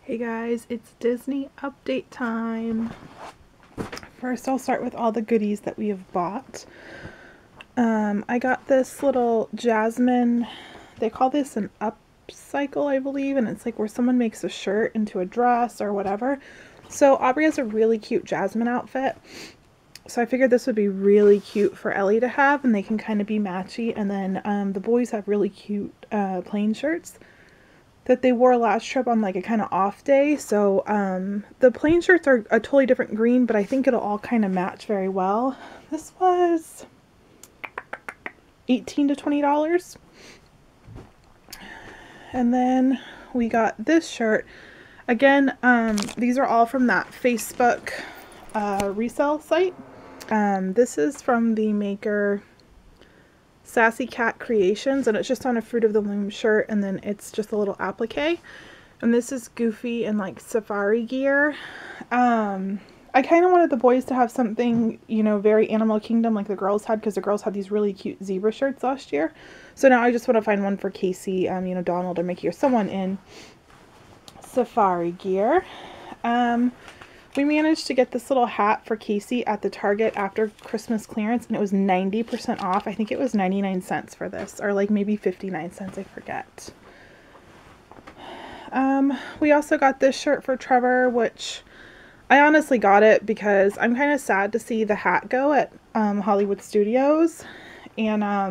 Hey guys, it's Disney update time. First, I'll start with all the goodies that we have bought. I got this little jasmine, they call this an upcycle, I believe, and it's like where someone makes a shirt into a dress or whatever. So Aubrey has a really cute jasmine outfit. So I figured this would be really cute for Ellie to have, and they can kind of be matchy. And then the boys have really cute plain shirts that they wore last trip on like a kind of off day. So the plain shirts are a totally different green, but I think it'll all kind of match very well. This was $18 to $20. And then we got this shirt. Again, these are all from that Facebook resale site. This is from the maker Sassy Cat Creations, and it's just on a Fruit of the Loom shirt, and then it's just a little applique. And this is Goofy in like safari gear. I kind of wanted the boys to have something, you know, very Animal Kingdom like the girls had, because the girls had these really cute zebra shirts last year. So now I just want to find one for Casey, you know, Donald or Mickey or someone in safari gear. We managed to get this little hat for Casey at the Target after Christmas clearance, and it was 90% off. I think it was 99 cents for this, or like maybe 59 cents, I forget. We also got this shirt for Trevor, which I honestly got it because I'm kind of sad to see the hat go at Hollywood Studios. And I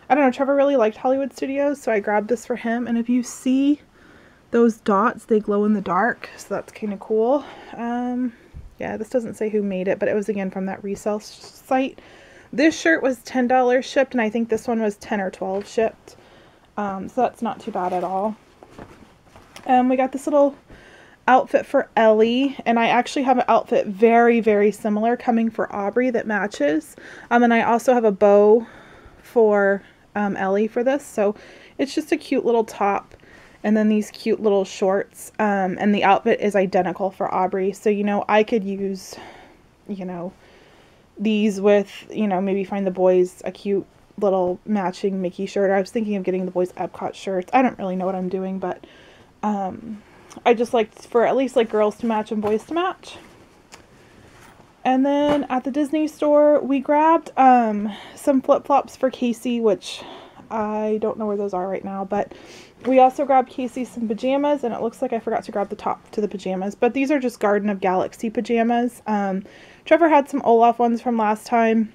don't know, Trevor really liked Hollywood Studios, so I grabbed this for him. And if you see those dots, they glow in the dark, so that's kind of cool. Yeah, this doesn't say who made it, but it was again from that resale site. This shirt was $10 shipped, and I think this one was 10 or 12 shipped. So that's not too bad at all. We got this little outfit for Ellie, and I actually have an outfit very, very similar coming for Aubrey that matches. And I also have a bow for Ellie for this, so it's just a cute little top. And then these cute little shorts, and the outfit is identical for Aubrey. So, you know, I could use, you know, these with, you know, maybe find the boys a cute little matching Mickey shirt. I was thinking of getting the boys Epcot shirts. I don't really know what I'm doing, but I just like for at least like girls to match and boys to match. And then at the Disney store, we grabbed some flip-flops for Casey, which I don't know where those are right now, but we also grabbed Casey some pajamas, and it looks like I forgot to grab the top to the pajamas, but these are just Garden of Galaxy pajamas. Trevor had some Olaf ones from last time.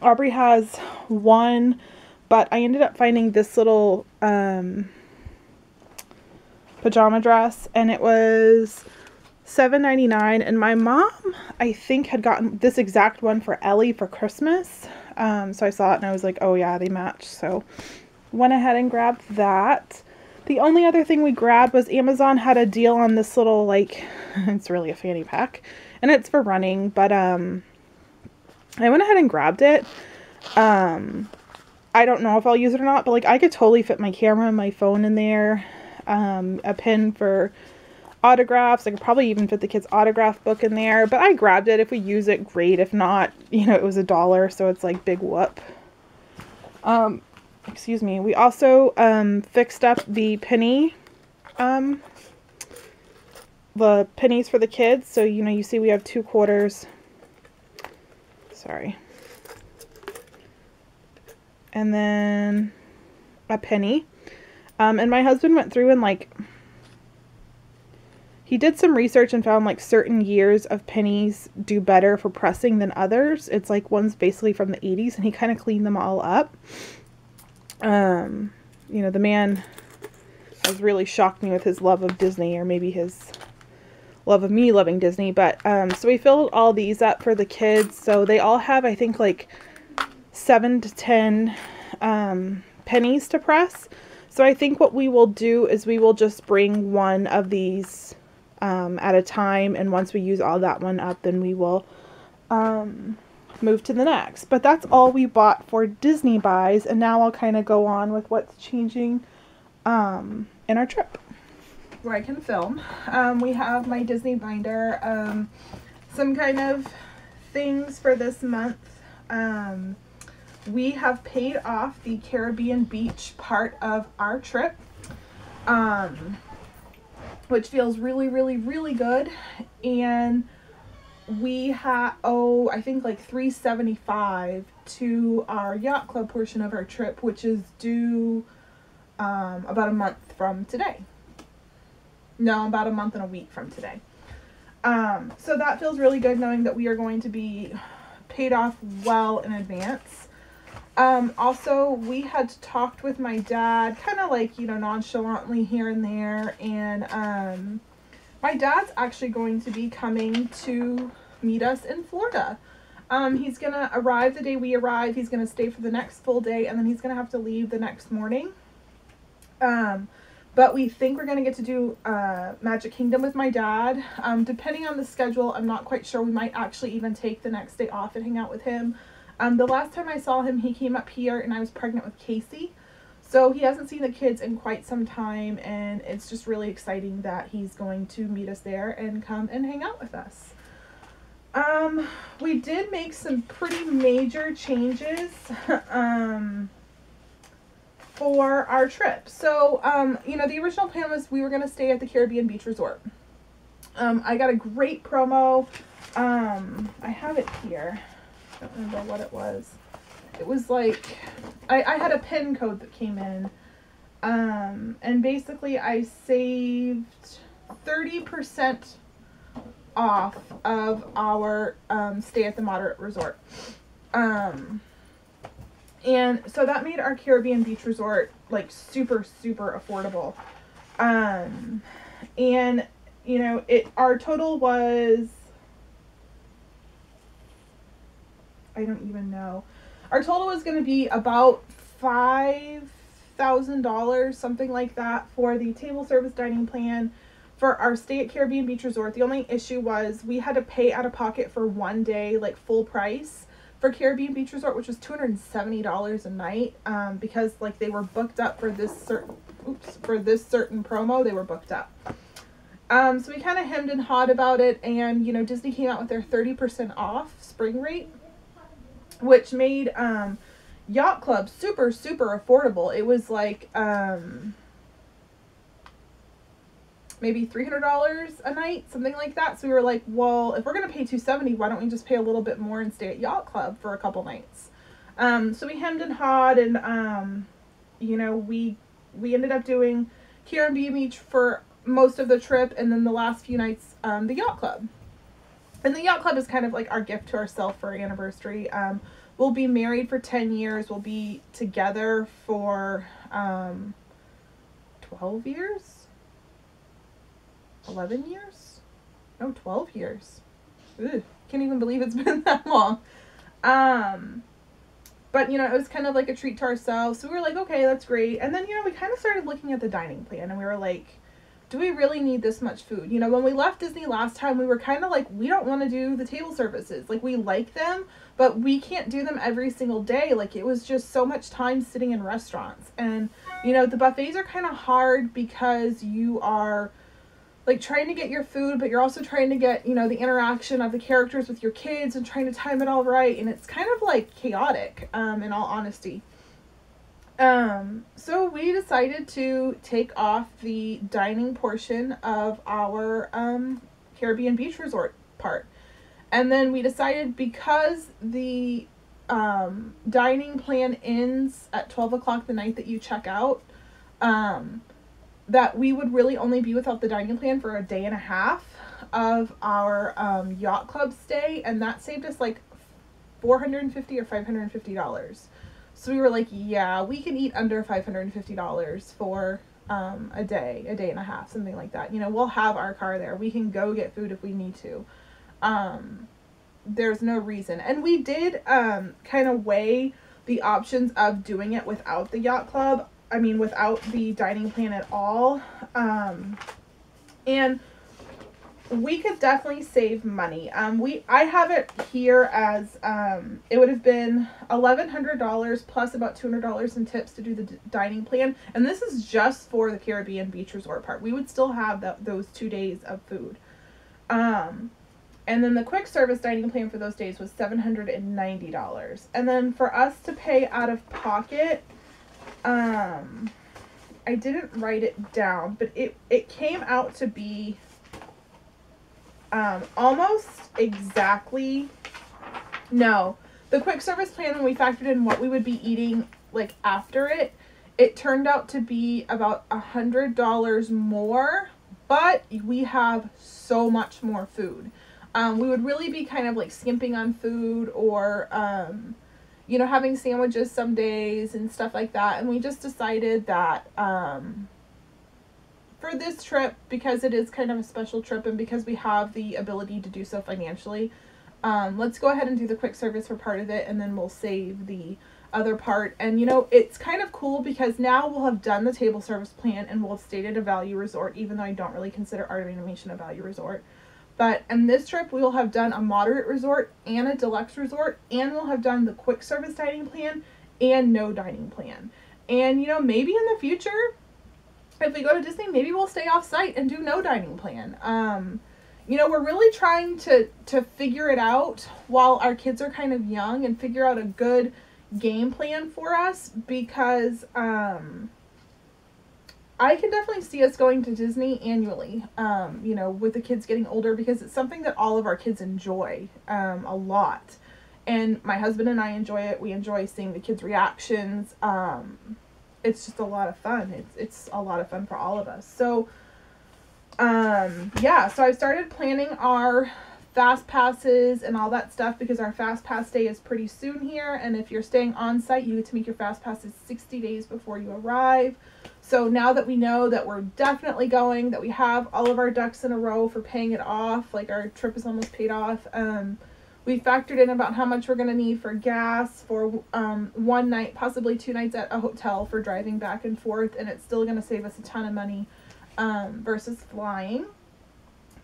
Aubrey has one, but I ended up finding this little pajama dress, and it was $7.99, and my mom, I think, had gotten this exact one for Ellie for Christmas. So I saw it and I was like, oh yeah, they match. So went ahead and grabbed that. The only other thing we grabbed was Amazon had a deal on this little, like, it's really a fanny pack, and it's for running, but I went ahead and grabbed it. I don't know if I'll use it or not, but like I could totally fit my camera and my phone in there. A pin for autographs. I could probably even fit the kids' autograph book in there, but I grabbed it. If we use it, great. If not, you know, it was $1, so it's like big whoop. Excuse me. We also fixed up the penny, the pennies for the kids. So, you know, you see we have 2 quarters. Sorry. And then a penny. And my husband went through and like he did some research and found like certain years of pennies do better for pressing than others. It's like one's basically from the 80s, and he kind of cleaned them all up. You know, the man has really shocked me with his love of Disney, or maybe his love of me loving Disney. But so we filled all these up for the kids. So they all have, I think, like 7 to 10 pennies to press. So I think what we will do is we will just bring one of these at a time, and once we use all that one up, then we will move to the next. But that's all we bought for Disney buys, and now I'll kind of go on with what's changing in our trip, where I can film. We have my Disney binder, some kind of things for this month. We have paid off the Caribbean beach part of our trip. which feels really, really, really good. And we have, oh, I think like $375 to our Yacht Club portion of our trip, which is due about a month from today. No, about a month and a week from today. So that feels really good, knowing that we are going to be paid off well in advance. Also, we had talked with my dad, kind of like, you know, nonchalantly here and there, and my dad's actually going to be coming to meet us in Florida. He's going to arrive the day we arrive. He's going to stay for the next full day, and then he's going to have to leave the next morning. But we think we're going to get to do Magic Kingdom with my dad. Depending on the schedule, I'm not quite sure. We might actually even take the next day off and hang out with him. The last time I saw him, he came up here and I was pregnant with Casey. So he hasn't seen the kids in quite some time, and it's just really exciting that he's going to meet us there and come and hang out with us. We did make some pretty major changes for our trip. So, you know, the original plan was we were going to stay at the Caribbean Beach Resort. I got a great promo. I have it here. I don't remember what it was. It was like, I had a PIN code that came in. And basically I saved 30% off of our stay at the Moderate Resort. And so that made our Caribbean Beach Resort like super, super affordable. And you know, our total was, I don't even know. Our total was going to be about $5,000, something like that, for the table service dining plan for our stay at Caribbean Beach Resort. The only issue was we had to pay out of pocket for one day, like full price for Caribbean Beach Resort, which was $270 a night, because like they were booked up for this certain promo. They were booked up. So we kind of hemmed and hawed about it, and you know, Disney came out with their 30% off spring rate, which made Yacht Club super, super affordable. It was like maybe $300 a night, something like that. So we were like, well, if we're going to pay $270, why don't we just pay a little bit more and stay at Yacht Club for a couple nights? So we hemmed and hawed, and you know, we ended up doing Caribbean Beach for most of the trip, and then the last few nights the Yacht Club. And the Yacht Club is kind of like our gift to ourselves for our anniversary. We'll be married for 10 years. We'll be together for 12 years? 11 years? No, 12 years. Ugh, can't even believe it's been that long. But, you know, it was kind of like a treat to ourselves. So we were like, okay, that's great. And then, you know, we kind of started looking at the dining plan, and we were like, do we really need this much food? You know, when we left Disney last time, we were kind of like, we don't want to do the table services. Like, we like them, but we can't do them every single day. Like, it was just so much time sitting in restaurants. And, you know, the buffets are kind of hard because you are, like, trying to get your food, but you're also trying to get, you know, the interaction of the characters with your kids and trying to time it all right. And it's kind of, like, chaotic, in all honesty. So we decided to take off the dining portion of our Caribbean Beach Resort part. And then we decided, because the dining plan ends at 12 o'clock the night that you check out, that we would really only be without the dining plan for a day and a half of our Yacht Club stay. And that saved us like $450 or $550. So we were like, yeah, we can eat under $550 for a day and a half, something like that. You know, we'll have our car there. We can go get food if we need to. There's no reason. And we did kind of weigh the options of doing it without the Yacht Club. I mean, without the dining plan at all. And we could definitely save money. I have it here as it would have been $1,100 plus about $200 in tips to do the dining plan, and this is just for the Caribbean Beach Resort part. We would still have those 2 days of food, and then the quick service dining plan for those days was $790, and then for us to pay out of pocket, I didn't write it down, but it came out to be almost exactly, no, the quick service plan, when we factored in what we would be eating like after it, it turned out to be about $100 more, but we have so much more food. We would really be kind of like skimping on food, or you know, having sandwiches some days and stuff like that. And we just decided that for this trip, because it is kind of a special trip and because we have the ability to do so financially, let's go ahead and do the quick service for part of it, and then we'll save the other part. And you know, it's kind of cool because now we'll have done the table service plan and we'll have stayed at a value resort, even though I don't really consider Art of Animation a value resort. But in this trip, we will have done a moderate resort and a deluxe resort, and we'll have done the quick service dining plan and no dining plan. And you know, maybe in the future, if we go to Disney, maybe we'll stay off site and do no dining plan. You know, we're really trying to figure it out while our kids are kind of young, and figure out a good game plan for us, because I can definitely see us going to Disney annually, you know, with the kids getting older, because it's something that all of our kids enjoy a lot. And my husband and I enjoy it. We enjoy seeing the kids' reactions. It's just a lot of fun. It's a lot of fun for all of us. So, yeah, so I've started planning our fast passes and all that stuff, because our fast pass day is pretty soon here. And if you're staying on site, you get to make your fast passes 60 days before you arrive. So now that we know that we're definitely going, that we have all of our ducks in a row for paying it off, like our trip is almost paid off, we factored in about how much we're going to need for gas for one night, possibly 2 nights at a hotel for driving back and forth, and it's still going to save us a ton of money versus flying.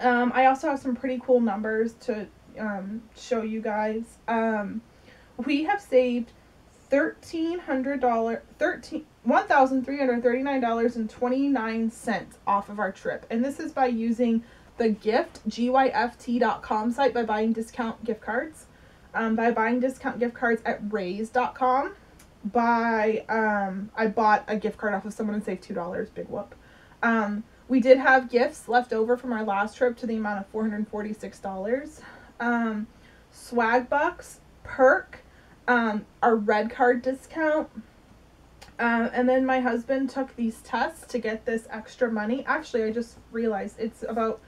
I also have some pretty cool numbers to show you guys. We have saved $1,339.29 off of our trip, and this is by using the gyft.com site, by buying discount gift cards, by buying discount gift cards at raise.com, by I bought a gift card off of someone and saved $2, big whoop. We did have gifts left over from our last trip to the amount of $446. Swag bucks, perk, our red card discount, and then my husband took these tests to get this extra money. Actually, I just realized it's about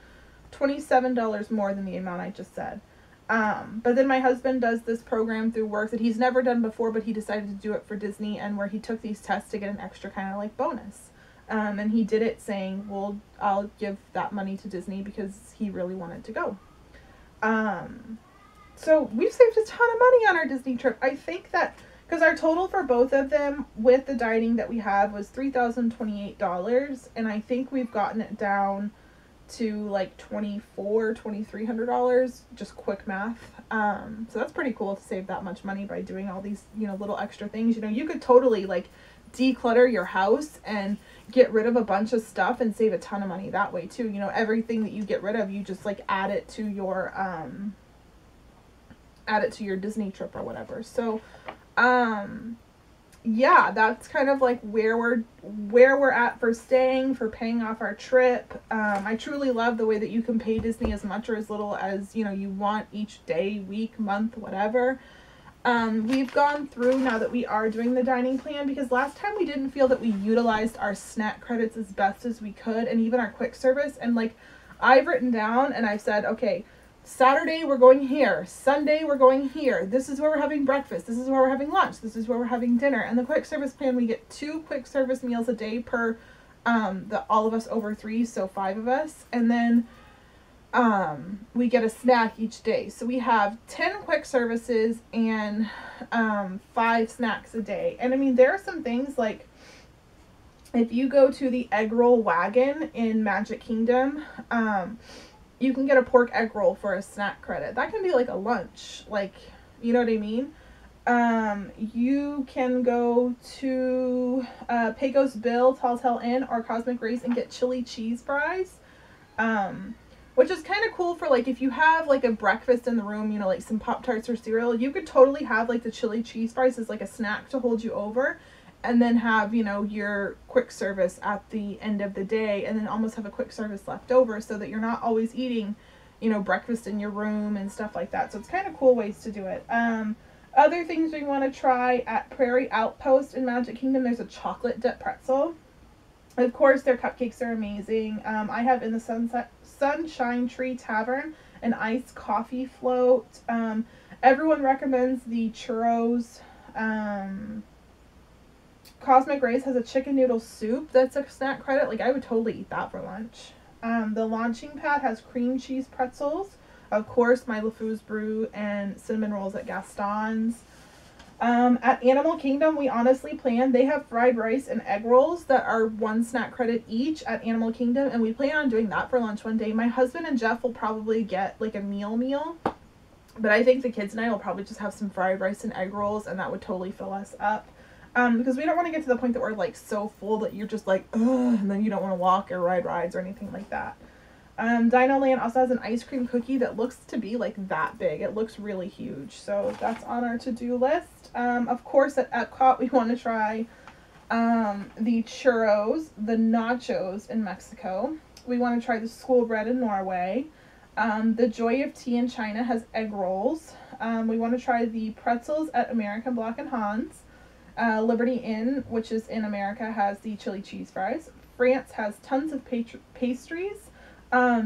$27 more than the amount I just said. But then my husband does this program through work that he's never done before, but he decided to do it for Disney, and where he took these tests to get an extra kind of like bonus. And he did it saying, well, I'll give that money to Disney, because he really wanted to go. So we've saved a ton of money on our Disney trip. I think that, because our total for both of them with the dining that we have was $3,028, and I think we've gotten it down to like $2,300, just quick math. So that's pretty cool to save that much money by doing all these, you know, little extra things. You know, you could totally like declutter your house and get rid of a bunch of stuff and save a ton of money that way too. You know, everything that you get rid of, you just like add it to your Disney trip or whatever. So yeah, that's kind of like where we're at for staying, for paying off our trip. I truly love the way that you can pay Disney as much or as little as, you know, you want each day, week, month, whatever. We've gone through, now that we are doing the dining plan, because last time we didn't feel that we utilized our snack credits as best as we could, and even our quick service. And like, I've written down and I've said, okay, Saturday we're going here, Sunday we're going here, this is where we're having breakfast, this is where we're having lunch, this is where we're having dinner. And the quick service plan, we get 2 quick service meals a day per all of us over 3, so 5 of us, and then we get a snack each day. So we have 10 quick services and 5 snacks a day. And I mean, there are some things like, if you go to the egg roll wagon in Magic Kingdom, you can get a pork egg roll for a snack credit. That can be like a lunch, like, you know what I mean? You can go to Pecos Bill, Tall Tale Inn, or Cosmic Race and get chili cheese fries, which is kind of cool for like, if you have like a breakfast in the room, you know, like some Pop-Tarts or cereal, you could totally have like the chili cheese fries as like a snack to hold you over. and then have, you know, your quick service at the end of the day, and then almost have a quick service left over so that you're not always eating, you know, breakfast in your room and stuff like that. So it's kind of cool ways to do it. Other things we want to try at Prairie Outpost in Magic Kingdom, there's a chocolate dip pretzel. Of course, their cupcakes are amazing. I have in the Sunshine Tree Tavern an iced coffee float. Everyone recommends the churros. Cosmic Rays has a chicken noodle soup that's a snack credit. Like, I would totally eat that for lunch. The Launching Pad has cream cheese pretzels. Of course, my LeFou's Brew and cinnamon rolls at Gaston's. At Animal Kingdom, we honestly plan, they have fried rice and egg rolls that are 1 snack credit each at Animal Kingdom, and we plan on doing that for lunch one day. My husband and Jeff will probably get like a meal, but I think the kids and I will probably just have some fried rice and egg rolls, and that would totally fill us up. Because we don't want to get to the point that we're like so full that you're just like, ugh, and then you don't want to walk or ride rides or anything like that. Dino Land also has an ice cream cookie that looks to be like that big. It looks really huge. So that's on our to-do list. Of course, at Epcot, we want to try the churros, the nachos in Mexico. We want to try the school bread in Norway. The Joy of Tea in China has egg rolls. We want to try the pretzels at American Black and Hans. Liberty Inn, which is in America, has the chili cheese fries. France has tons of pastries.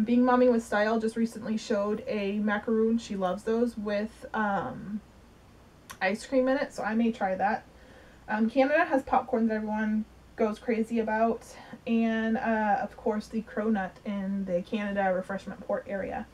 Being Mommy with Style just recently showed a macaroon, she loves those, with ice cream in it, so I may try that. Canada has popcorn that everyone goes crazy about, and of course the Cronut in the Canada Refreshment Port area.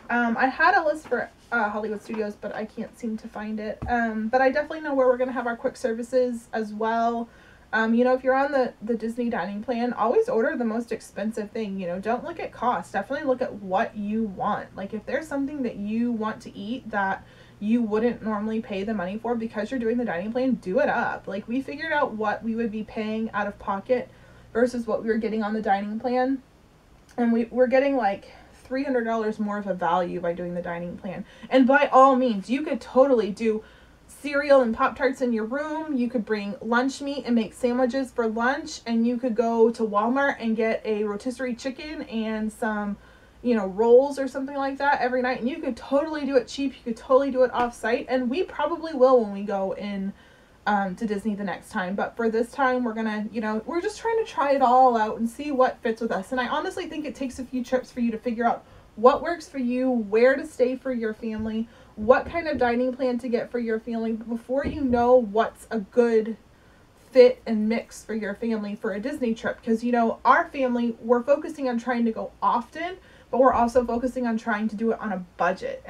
I had a list for Hollywood Studios, but I can't seem to find it. But I definitely know where we're going to have our quick services as well. You know, if you're on the Disney dining plan, always order the most expensive thing. You know, don't look at cost. Definitely look at what you want. Like, if there's something that you want to eat that you wouldn't normally pay the money for because you're doing the dining plan, do it up. Like, we figured out what we would be paying out of pocket versus what we were getting on the dining plan. And we're getting like $300 more of a value by doing the dining plan. And by all means, you could totally do cereal and Pop-Tarts in your room. You could bring lunch meat and make sandwiches for lunch, and you could go to Walmart and get a rotisserie chicken and some, you know, rolls or something like that every night, and you could totally do it cheap. You could totally do it off-site, and we probably will when we go in to Disney the next time. But for this time, we're gonna, you know, we're just trying to try it all out and see what fits with us. And I honestly think it takes a few trips for you to figure out what works for you, where to stay for your family, what kind of dining plan to get for your family before you know what's a good fit and mix for your family for a Disney trip. Because, you know, our family, we're focusing on trying to go often, but we're also focusing on trying to do it on a budget.